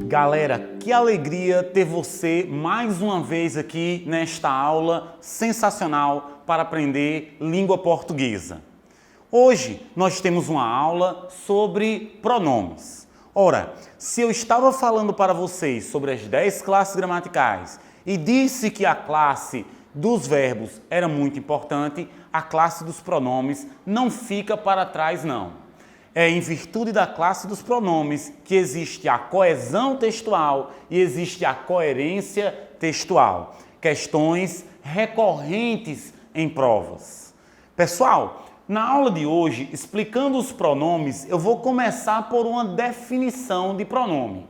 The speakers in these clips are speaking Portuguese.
Galera, que alegria ter você mais uma vez aqui nesta aula sensacional para aprender língua portuguesa. Hoje nós temos uma aula sobre pronomes. Ora, se eu estava falando para vocês sobre as 10 classes gramaticais e disse que a classe dos verbos era muito importante, a classe dos pronomes não fica para trás não. É em virtude da classe dos pronomes que existe a coesão textual e existe a coerência textual. Questões recorrentes em provas. Pessoal, na aula de hoje, explicando os pronomes, eu vou começar por uma definição de pronome.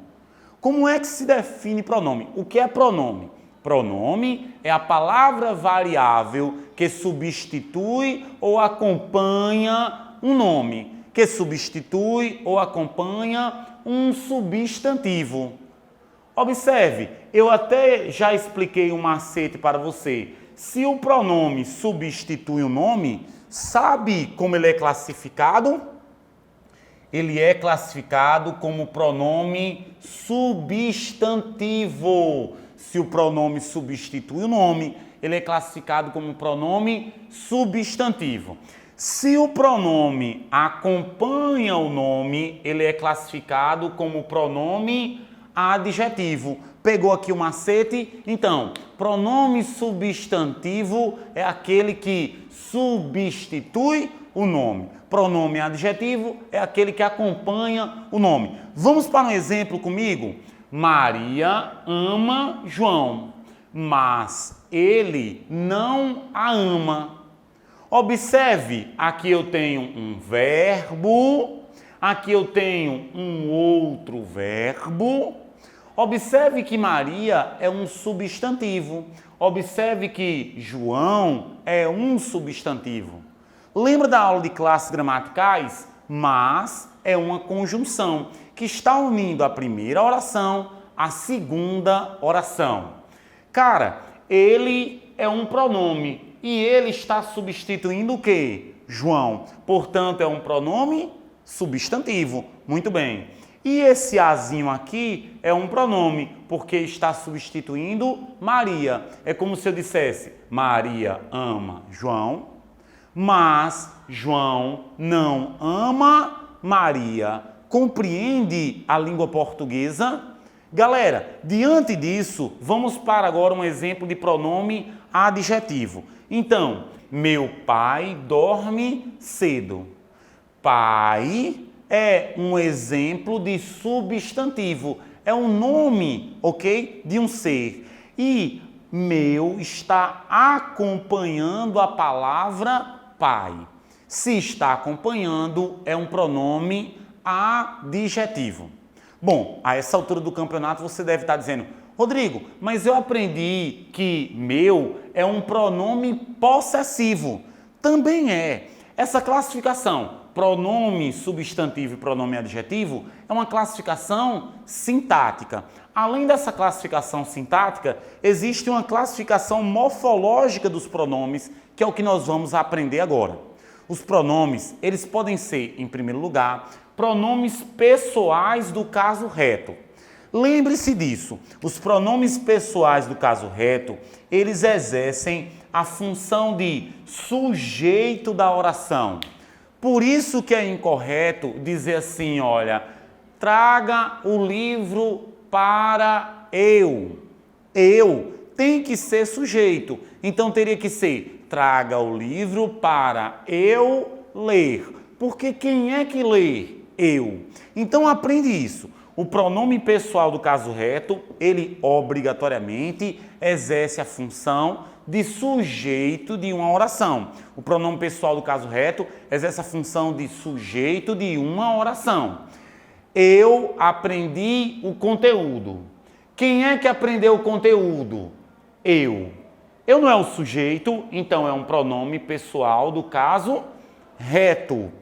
Como é que se define pronome? O que é pronome? Pronome é a palavra variável que substitui ou acompanha um nome, que substitui ou acompanha um substantivo. Observe, eu até já expliquei um macete para você. Se o pronome substitui o nome, sabe como ele é classificado? Ele é classificado como pronome substantivo. Se o pronome substitui o nome, ele é classificado como pronome substantivo. Se o pronome acompanha o nome, ele é classificado como pronome adjetivo. Pegou aqui o macete? Então, pronome substantivo é aquele que substitui o nome. Pronome adjetivo é aquele que acompanha o nome. Vamos para um exemplo comigo? Maria ama João, mas ele não a ama. Observe, aqui eu tenho um verbo, aqui eu tenho um outro verbo. Observe que Maria é um substantivo. Observe que João é um substantivo. Lembra da aula de classes gramaticais? Mas é uma conjunção que está unindo a primeira oração à segunda oração. Cara, ele é um pronome. E ele está substituindo o quê? João. Portanto, é um pronome substantivo. Muito bem. E esse azinho aqui é um pronome, porque está substituindo Maria. É como se eu dissesse, Maria ama João, mas João não ama Maria. Compreende a língua portuguesa? Galera, diante disso, vamos para agora um exemplo de pronome adjetivo. Então, meu pai dorme cedo. Pai é um exemplo de substantivo. É um nome, ok? De um ser. E meu está acompanhando a palavra pai. Se está acompanhando, é um pronome adjetivo. Bom, a essa altura do campeonato você deve estar dizendo, Rodrigo, mas eu aprendi que meu é um pronome possessivo. Também é. Essa classificação, pronome substantivo e pronome adjetivo, é uma classificação sintática. Além dessa classificação sintática, existe uma classificação morfológica dos pronomes, que é o que nós vamos aprender agora. Os pronomes, eles podem ser, em primeiro lugar, pronomes pessoais do caso reto. Lembre-se disso, os pronomes pessoais do caso reto, eles exercem a função de sujeito da oração. Por isso que é incorreto dizer assim, olha, traga o livro para eu. Eu tem que ser sujeito, então teria que ser, traga o livro para eu ler. Porque quem é que lê? Eu. Então aprende isso. O pronome pessoal do caso reto, ele obrigatoriamente exerce a função de sujeito de uma oração. O pronome pessoal do caso reto exerce a função de sujeito de uma oração. Eu aprendi o conteúdo. Quem é que aprendeu o conteúdo? Eu. Eu não é o sujeito, então é um pronome pessoal do caso reto.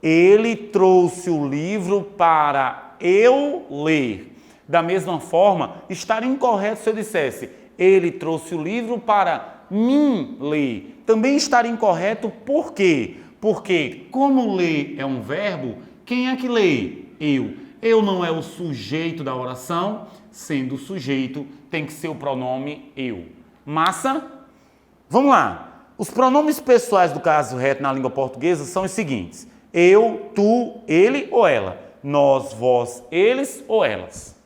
Ele trouxe o livro para eu ler. Da mesma forma, estaria incorreto se eu dissesse, ele trouxe o livro para mim ler. Também estaria incorreto, por quê? Porque, como ler é um verbo, quem é que lê? Eu. Eu não é o sujeito da oração, sendo o sujeito, tem que ser o pronome eu. Massa? Vamos lá. Os pronomes pessoais do caso reto na língua portuguesa são os seguintes: eu, tu, ele ou ela. Nós, vós, eles ou elas.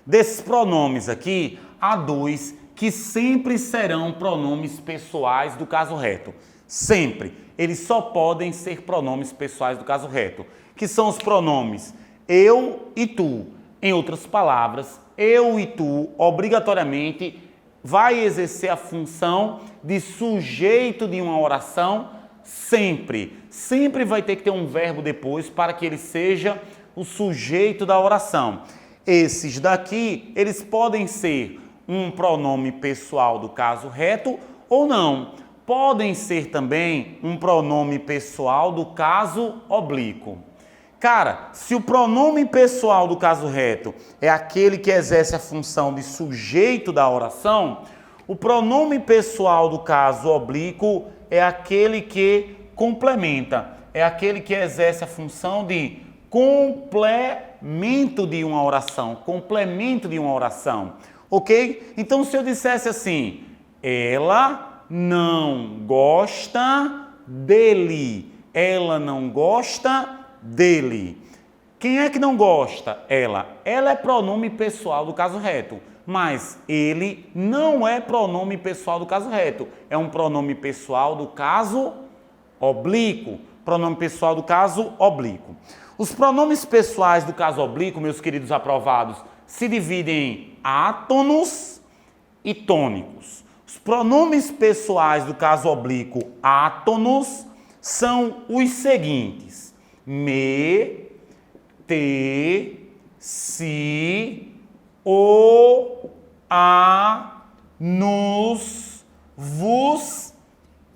Desses pronomes aqui, há dois que sempre serão pronomes pessoais do caso reto. Sempre. Eles só podem ser pronomes pessoais do caso reto, que são os pronomes eu e tu. Em outras palavras, eu e tu, obrigatoriamente, vai exercer a função de sujeito de uma oração sempre. Sempre vai ter que ter um verbo depois para que ele seja o sujeito da oração. Esses daqui, eles podem ser um pronome pessoal do caso reto ou não. Podem ser também um pronome pessoal do caso oblíquo. Cara, se o pronome pessoal do caso reto é aquele que exerce a função de sujeito da oração, o pronome pessoal do caso oblíquo é aquele que complementa, é aquele que exerce a função de complemento de uma oração, complemento de uma oração, ok? Então, se eu dissesse assim, ela não gosta dele, ela não gosta dele. Quem é que não gosta? Ela. Ela é pronome pessoal do caso reto, mas ele não é pronome pessoal do caso reto. É um pronome pessoal do caso oblíquo. Pronome pessoal do caso oblíquo. Os pronomes pessoais do caso oblíquo, meus queridos aprovados, se dividem em átonos e tônicos. Os pronomes pessoais do caso oblíquo átonos são os seguintes: me, te, si, o, a, nos, vos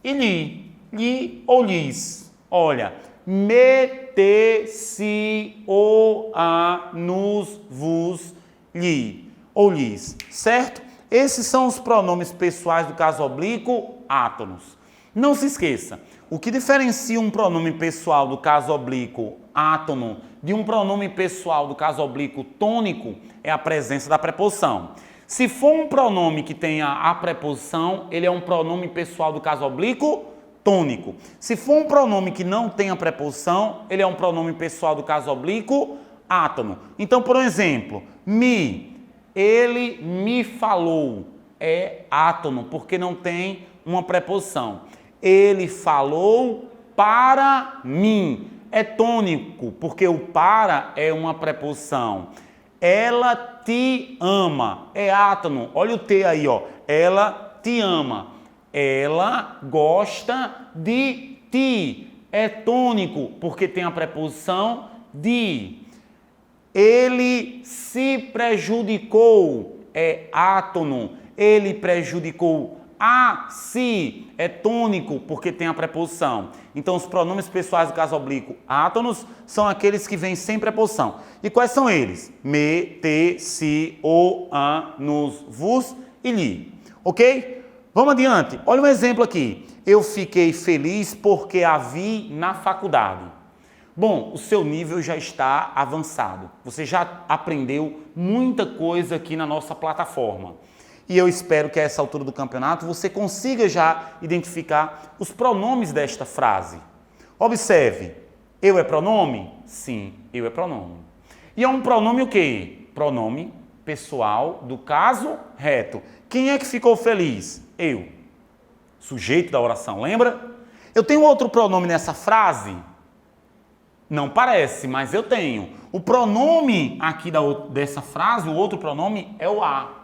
e li ou lis. Olha, me, te, si, o, a, nos, vos, li ou lis, certo? Esses são os pronomes pessoais do caso oblíquo átonos. Não se esqueça, o que diferencia um pronome pessoal do caso oblíquo átono de um pronome pessoal do caso oblíquo tônico é a presença da preposição. Se for um pronome que tenha a preposição, ele é um pronome pessoal do caso oblíquo tônico. Se for um pronome que não tenha preposição, ele é um pronome pessoal do caso oblíquo átono. Então, por exemplo, ele me falou, é átono, porque não tem uma preposição. Ele falou para mim, é tônico, porque o para é uma preposição. Ela te ama, é átono, olha o T aí, ó. Ela te ama. Ela gosta de ti, é tônico, porque tem a preposição de. Ele se prejudicou, é átono. Ele prejudicou a si, é tônico, porque tem a preposição. Então, os pronomes pessoais do caso oblíquo átonos são aqueles que vêm sem preposição. E quais são eles? Me, te, si, o, a, nos, vos e li. Ok? Vamos adiante. Olha um exemplo aqui. Eu fiquei feliz porque a vi na faculdade. Bom, o seu nível já está avançado. Você já aprendeu muita coisa aqui na nossa plataforma. E eu espero que a essa altura do campeonato você consiga já identificar os pronomes desta frase. Observe, eu é pronome? Sim, eu é pronome. E é um pronome o quê? Pronome pessoal do caso reto. Quem é que ficou feliz? Eu. Sujeito da oração, lembra? Eu tenho outro pronome nessa frase? Não parece, mas eu tenho. O pronome aqui dessa frase, o outro pronome é o a.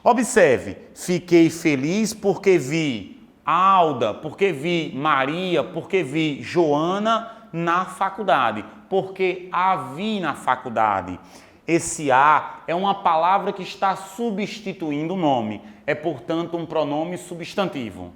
Observe, fiquei feliz porque vi Alda, porque vi Maria, porque vi Joana na faculdade, porque a vi na faculdade. Esse a é uma palavra que está substituindo o nome, é, portanto, um pronome substantivo.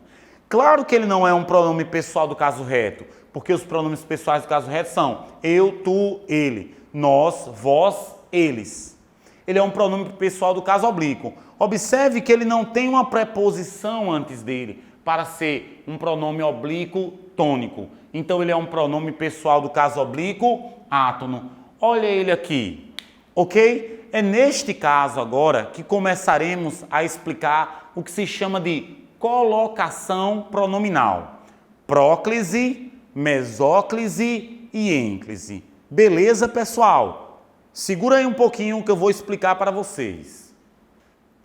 Claro que ele não é um pronome pessoal do caso reto, porque os pronomes pessoais do caso reto são eu, tu, ele, nós, vós, eles. Ele é um pronome pessoal do caso oblíquo. Observe que ele não tem uma preposição antes dele para ser um pronome oblíquo tônico. Então, ele é um pronome pessoal do caso oblíquo átono. Olha ele aqui, ok? É neste caso agora que começaremos a explicar o que se chama de colocação pronominal. Próclise, mesóclise e ênclise. Beleza, pessoal? Segura aí um pouquinho que eu vou explicar para vocês.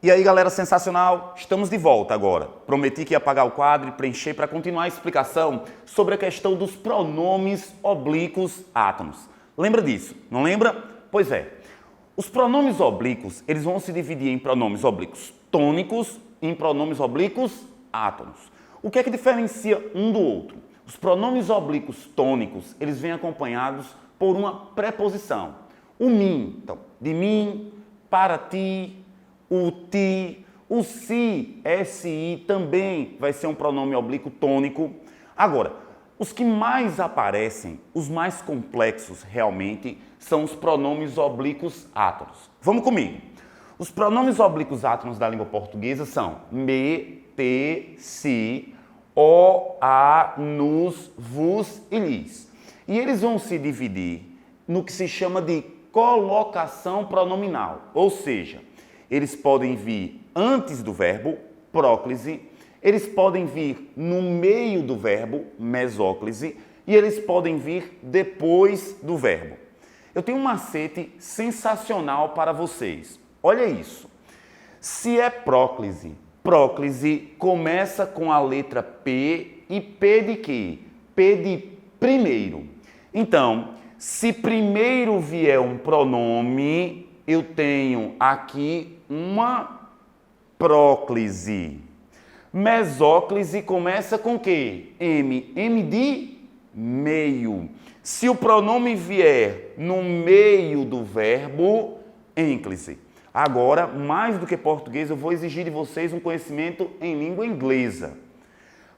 E aí, galera, sensacional? Estamos de volta agora. Prometi que ia apagar o quadro e preencher para continuar a explicação sobre a questão dos pronomes oblíquos átonos. Lembra disso? Não lembra? Pois é. Os pronomes oblíquos, eles vão se dividir em pronomes oblíquos tônicos e em pronomes oblíquos átonos. O que é que diferencia um do outro? Os pronomes oblíquos tônicos, eles vêm acompanhados por uma preposição. O mim, então, de mim, para ti, o ti, o si, si também vai ser um pronome oblíquo tônico. Agora, os que mais aparecem, os mais complexos realmente, são os pronomes oblíquos átonos. Vamos comigo. Os pronomes oblíquos átonos da língua portuguesa são me, te, si, o, a, nos, vos e lhes. E eles vão se dividir no que se chama de colocação pronominal, ou seja, eles podem vir antes do verbo, próclise, eles podem vir no meio do verbo, mesóclise, e eles podem vir depois do verbo. Eu tenho um macete sensacional para vocês. Olha isso. Se é próclise, próclise começa com a letra P e P de quê? P de primeiro. Então, se primeiro vier um pronome, eu tenho aqui uma próclise. Mesóclise começa com o quê? M. M de meio. Se o pronome vier no meio do verbo, ênclise. Agora, mais do que português, eu vou exigir de vocês um conhecimento em língua inglesa.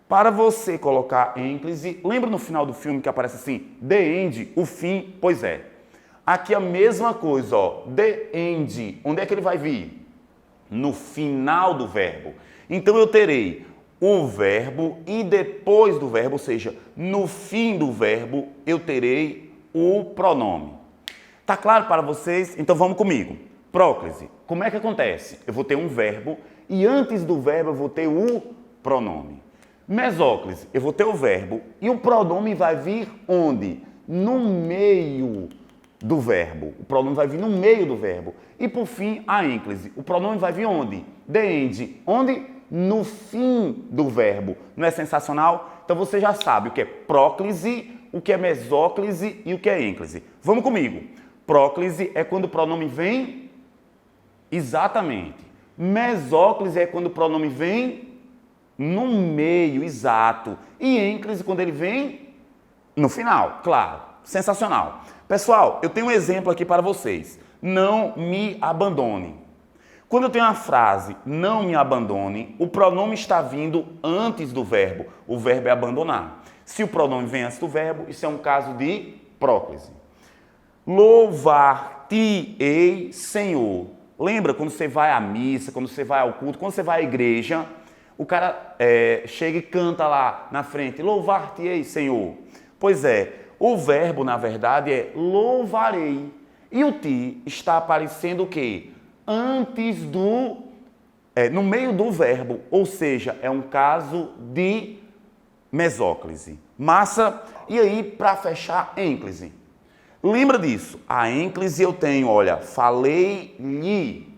Para você colocar ênclise, lembra no final do filme que aparece assim, the end, o fim? Pois é. Aqui a mesma coisa, ó, the end. Onde é que ele vai vir? No final do verbo. Então eu terei o verbo e depois do verbo, ou seja, no fim do verbo, eu terei o pronome. Tá claro para vocês? Então vamos comigo. Próclise. Como é que acontece? Eu vou ter um verbo e antes do verbo eu vou ter o pronome. Mesóclise. Eu vou ter o verbo e o pronome vai vir onde? No meio do verbo. O pronome vai vir no meio do verbo. E por fim, a ênclise. O pronome vai vir onde? The end. Onde? No fim do verbo. Não é sensacional? Então você já sabe o que é próclise, o que é mesóclise e o que é ênclise. Vamos comigo. Próclise é quando o pronome vem exatamente. Mesóclise é quando o pronome vem no meio, exato. E ênclise quando ele vem no final, claro. Sensacional. Pessoal, eu tenho um exemplo aqui para vocês. Não me abandone. Quando eu tenho a frase não me abandone, o pronome está vindo antes do verbo. O verbo é abandonar. Se o pronome vem antes do verbo, isso é um caso de próclise. Louvar-te-ei, Senhor. Lembra quando você vai à missa, quando você vai ao culto, quando você vai à igreja, o cara chega e canta lá na frente, louvar-te-ei, Senhor. Pois é, o verbo, na verdade, é louvarei. E o ti está aparecendo o quê? Antes do... no meio do verbo, ou seja, é um caso de mesóclise. Massa? E aí, para fechar, ênclise. Lembra disso? A ênclise eu tenho, olha, falei-lhe.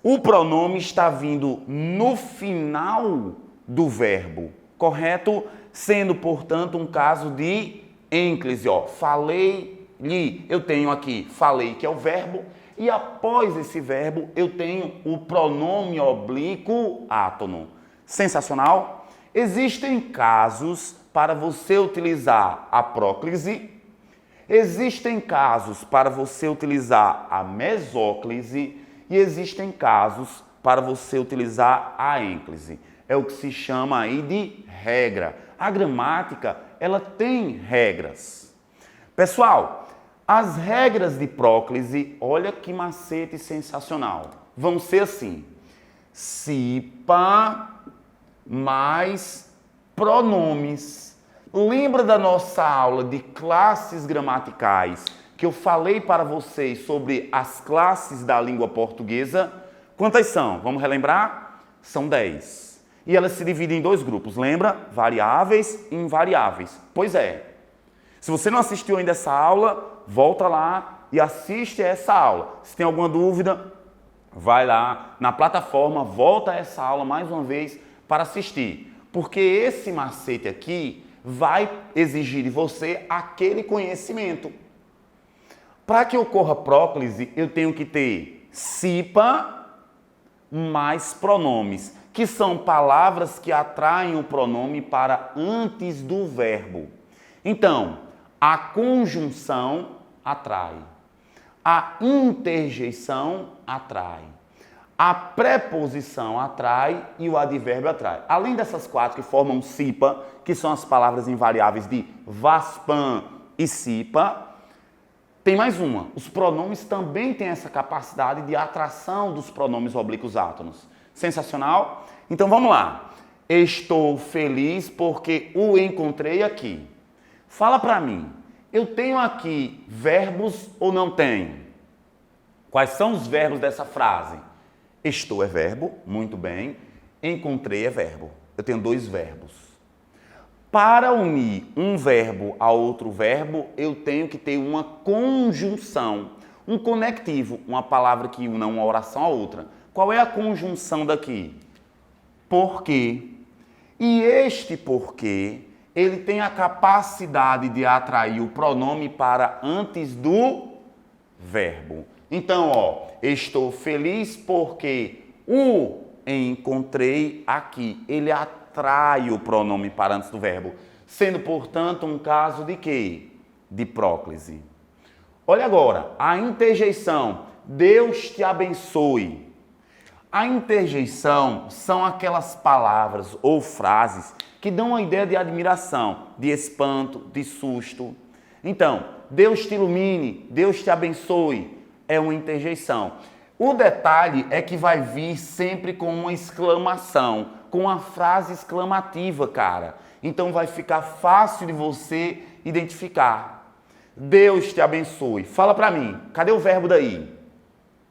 O pronome está vindo no final do verbo, correto? Sendo, portanto, um caso de ênclise, ó. Falei-lhe. Eu tenho aqui falei, que é o verbo, e após esse verbo eu tenho o pronome oblíquo átono. Sensacional? Existem casos para você utilizar a próclise, existem casos para você utilizar a mesóclise e existem casos para você utilizar a ênclise. É o que se chama aí de regra. A gramática, ela tem regras. Pessoal, as regras de próclise, olha que macete sensacional. Vão ser assim: SIPA mais pronomes. Lembra da nossa aula de classes gramaticais que eu falei para vocês sobre as classes da língua portuguesa, quantas são? Vamos relembrar? São 10. E elas se dividem em 2 grupos, lembra? Variáveis e invariáveis. Pois é. Se você não assistiu ainda essa aula, volta lá e assiste essa aula. Se tem alguma dúvida, vai lá na plataforma, volta a essa aula mais uma vez para assistir. Porque esse macete aqui vai exigir de você aquele conhecimento. Para que ocorra próclise, eu tenho que ter SIPA mais pronomes, que são palavras que atraem o pronome para antes do verbo. Então, a conjunção atrai, a interjeição atrai, a preposição atrai e o advérbio atrai. Além dessas 4 que formam SIPA, que são as palavras invariáveis de VASPAM e SIPA, tem mais uma. Os pronomes também têm essa capacidade de atração dos pronomes oblíquos átonos. Sensacional? Então vamos lá. Estou feliz porque o encontrei aqui. Fala para mim, eu tenho aqui verbos ou não tenho? Quais são os verbos dessa frase? Estou é verbo, muito bem. Encontrei é verbo. Eu tenho 2 verbos. Para unir um verbo a outro verbo, eu tenho que ter uma conjunção, um conectivo, uma palavra que una uma oração a outra. Qual é a conjunção daqui? Porque. E este porque, ele tem a capacidade de atrair o pronome para antes do verbo. Então, ó, estou feliz porque o encontrei aqui. Ele atrai o pronome para antes do verbo, sendo, portanto, um caso de quê? De próclise. Olha agora, a interjeição. Deus te abençoe. A interjeição são aquelas palavras ou frases que dão uma ideia de admiração, de espanto, de susto. Então, Deus te ilumine, Deus te abençoe, é uma interjeição. O detalhe é que vai vir sempre com uma exclamação, com uma frase exclamativa, cara. Então vai ficar fácil de você identificar. Deus te abençoe. Fala pra mim, cadê o verbo daí?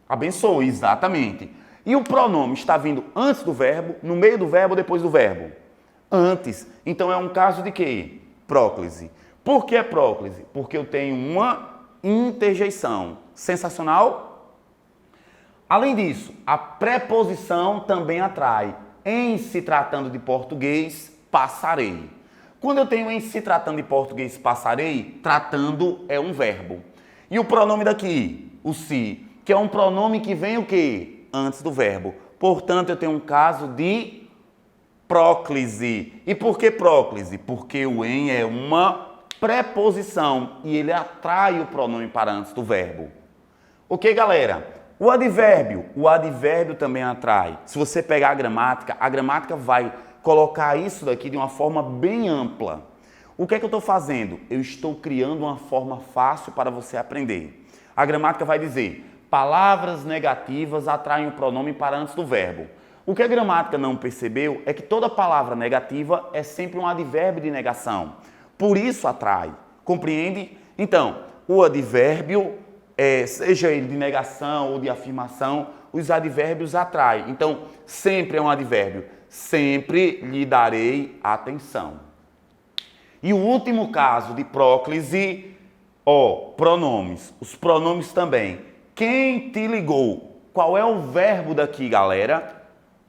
Abençoe, exatamente. E o pronome está vindo antes do verbo, no meio do verbo ou depois do verbo? Antes. Então é um caso de quê? Próclise. Por que é próclise? Porque eu tenho uma interjeição. Sensacional? Além disso, a preposição também atrai. Em se tratando de português, passarei. Quando eu tenho em se tratando de português, passarei, tratando é um verbo. E o pronome daqui, o se, que é um pronome que vem o quê? Antes do verbo. Portanto, eu tenho um caso de próclise. E por que próclise? Porque o em é uma preposição e ele atrai o pronome para antes do verbo. Ok, galera? O advérbio também atrai. Se você pegar a gramática vai colocar isso daqui de uma forma bem ampla. O que é que eu estou fazendo? Eu estou criando uma forma fácil para você aprender. A gramática vai dizer: palavras negativas atraem o pronome para antes do verbo. O que a gramática não percebeu é que toda palavra negativa é sempre um advérbio de negação. Por isso atrai. Compreende? Então, o advérbio, seja ele de negação ou de afirmação, os advérbios atraem. Então, sempre é um advérbio. Sempre lhe darei atenção. E o último caso de próclise, pronomes. Os pronomes também. Quem te ligou? Qual é o verbo daqui, galera?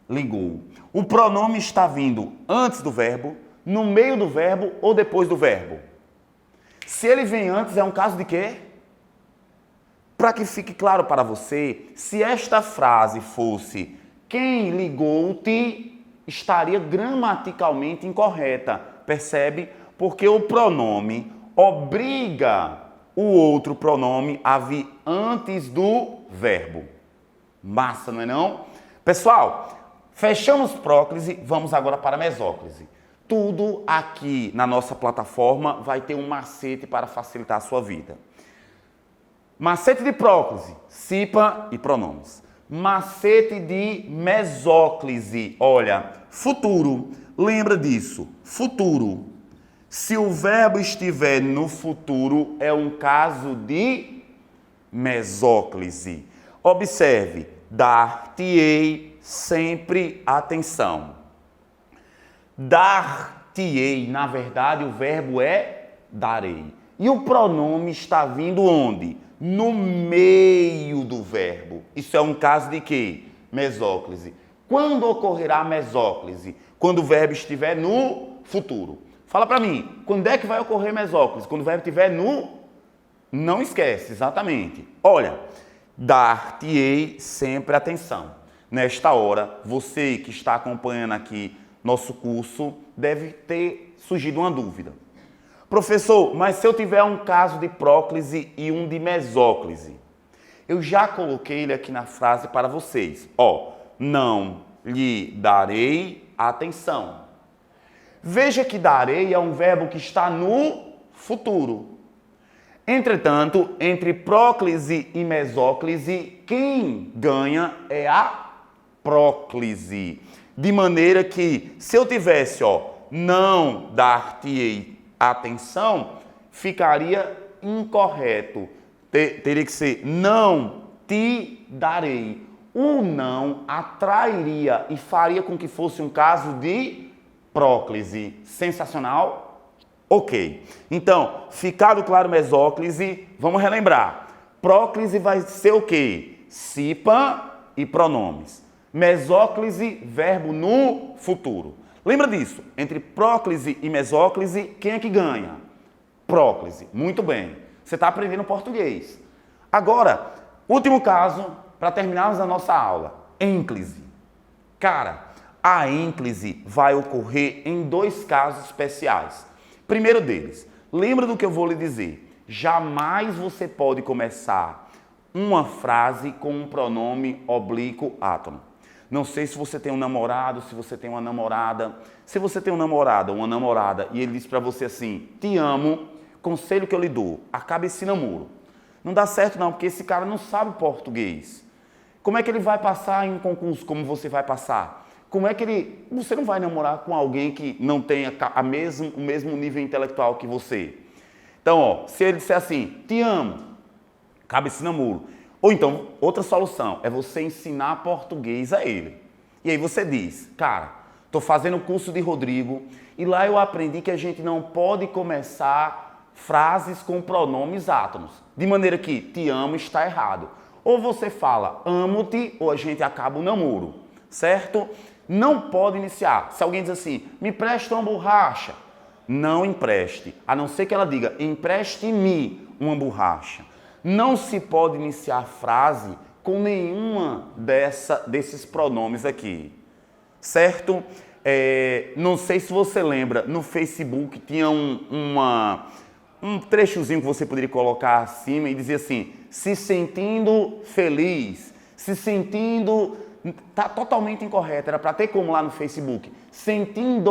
Ligou. O pronome está vindo antes do verbo, no meio do verbo ou depois do verbo? Se ele vem antes, é um caso de quê? Para que fique claro para você, se esta frase fosse quem ligou-te, estaria gramaticalmente incorreta. Percebe? Porque o pronome obriga o outro pronome a vir antes do verbo. Massa, não é não? Pessoal, fechamos próclise, vamos agora para mesóclise. Tudo aqui na nossa plataforma vai ter um macete para facilitar a sua vida. Macete de próclise, SIPA e pronomes. Macete de mesóclise, olha, futuro, lembra disso, futuro. Se o verbo estiver no futuro, é um caso de mesóclise. Observe, dar-te-ei sempre atenção. Dar-te-ei, na verdade, o verbo é darei. E o pronome está vindo onde? No meio do verbo. Isso é um caso de quê? Mesóclise. Quando ocorrerá a mesóclise? Quando o verbo estiver no futuro. Fala para mim, quando é que vai ocorrer mesóclise? Quando o verbo estiver no... Não esquece, exatamente. Olha, dar-te-ei sempre atenção. Nesta hora, você que está acompanhando aqui nosso curso, deve ter surgido uma dúvida. Professor, mas se eu tiver um caso de próclise e um de mesóclise? Eu já coloquei ele aqui na frase para vocês. Ó, não lhe darei atenção. Veja que darei é um verbo que está no futuro. Entretanto, entre próclise e mesóclise, quem ganha é a próclise. De maneira que, se eu tivesse, ó, não dar-te-ei atenção, ficaria incorreto. Teria que ser não te darei. O não atrairia e faria com que fosse um caso de próclise. Sensacional? Ok. Então, ficado claro mesóclise, vamos relembrar. Próclise vai ser o quê? Sipa e pronomes. Mesóclise, verbo no futuro. Lembra disso? Entre próclise e mesóclise, quem é que ganha? Próclise. Muito bem. Você está aprendendo português. Agora, último caso, para terminarmos a nossa aula. Ênclise. Cara, a ênclise vai ocorrer em dois casos especiais. Primeiro deles, lembra do que eu vou lhe dizer. Jamais você pode começar uma frase com um pronome oblíquo átono. Não sei se você tem um namorado, se você tem uma namorada. Se você tem um namorado ou uma namorada e ele diz para você assim, te amo, conselho que eu lhe dou, acabe esse namoro. Não dá certo não, porque esse cara não sabe português. Como é que ele vai passar em um concurso como você vai passar? Como é que ele... Você não vai namorar com alguém que não tenha o mesmo nível intelectual que você. Então, ó, se ele disser assim, te amo, cabe esse namoro. Ou então, outra solução é você ensinar português a ele. E aí você diz, cara, estou fazendo o curso de Rodrigo e lá eu aprendi que a gente não pode começar frases com pronomes átomos. De maneira que te amo está errado. Ou você fala amo-te ou a gente acaba o namoro, certo? Não pode iniciar. Se alguém diz assim, me presta uma borracha. Não empreste, a não ser que ela diga, empreste-me uma borracha. Não se pode iniciar a frase com nenhuma desses pronomes aqui, certo? Não sei se você lembra, no Facebook tinha um trechozinho que você poderia colocar acima e dizia assim, se sentindo feliz, se sentindo... Está totalmente incorreto, era para ter como lá no Facebook, sentindo-se.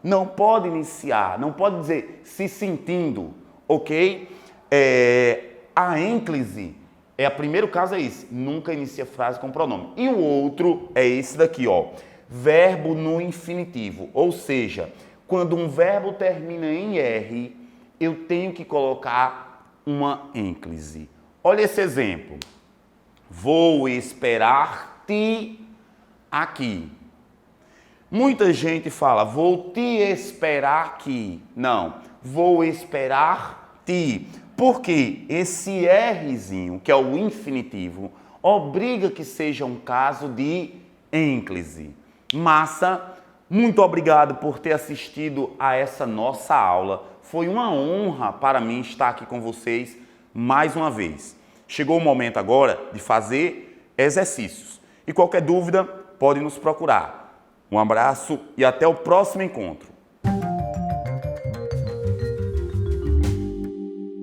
Não pode iniciar, não pode dizer se sentindo, ok? A ênclise, o primeiro caso é esse, nunca inicia frase com pronome. E o outro é esse daqui, ó, verbo no infinitivo, ou seja, quando um verbo termina em R, eu tenho que colocar uma ênclise. Olha esse exemplo, vou esperar-te aqui. Muita gente fala, vou te esperar aqui. Não, vou esperar-te. Porque esse Rzinho, que é o infinitivo, obriga que seja um caso de ênclise. Massa, muito obrigado por ter assistido a essa nossa aula. Foi uma honra para mim estar aqui com vocês mais uma vez. Chegou o momento agora de fazer exercícios. E qualquer dúvida, pode nos procurar. Um abraço e até o próximo encontro.